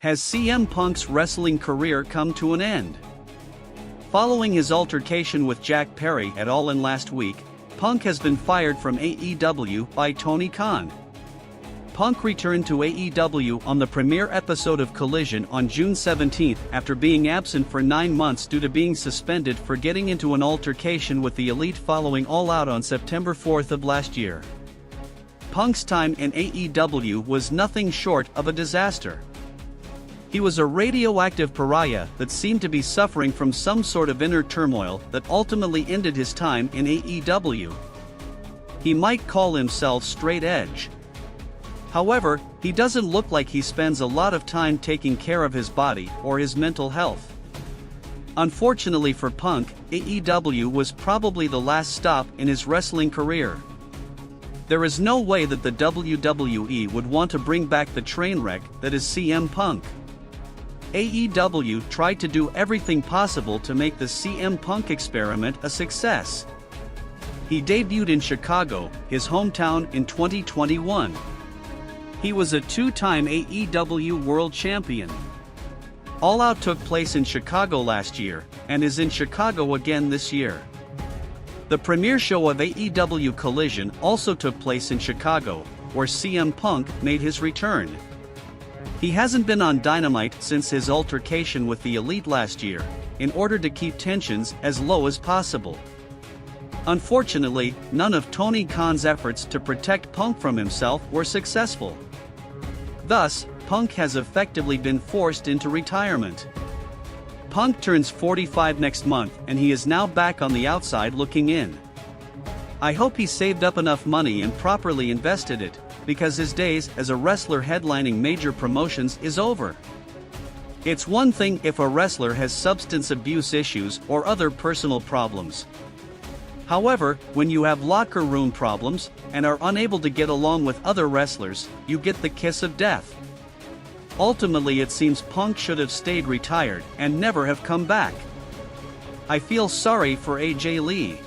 Has CM Punk's wrestling career come to an end? Following his altercation with Jack Perry at All In last week, Punk has been fired from AEW by Tony Khan. Punk returned to AEW on the premiere episode of Collision on June 17 after being absent for 9 months due to being suspended for getting into an altercation with the Elite following All Out on September 4 of last year. Punk's time in AEW was nothing short of a disaster. He was a radioactive pariah that seemed to be suffering from some sort of inner turmoil that ultimately ended his time in AEW. He might call himself straight edge. However, he doesn't look like he spends a lot of time taking care of his body or his mental health. Unfortunately for Punk, AEW was probably the last stop in his wrestling career. There is no way that the WWE would want to bring back the train wreck that is CM Punk. AEW tried to do everything possible to make the CM Punk experiment a success. He debuted in Chicago, his hometown, in 2021. He was a 2-time AEW World Champion. All Out took place in Chicago last year, and is in Chicago again this year. The premiere show of AEW Collision also took place in Chicago, where CM Punk made his return. He hasn't been on Dynamite since his altercation with the Elite last year, in order to keep tensions as low as possible. Unfortunately, none of Tony Khan's efforts to protect Punk from himself were successful. Thus, Punk has effectively been forced into retirement. Punk turns 45 next month and he is now back on the outside looking in. I hope he saved up enough money and properly invested it, because his days as a wrestler headlining major promotions is over. It's one thing if a wrestler has substance abuse issues or other personal problems. However, when you have locker room problems, and are unable to get along with other wrestlers, you get the kiss of death. Ultimately, it seems Punk should have stayed retired and never have come back. I feel sorry for AJ Lee.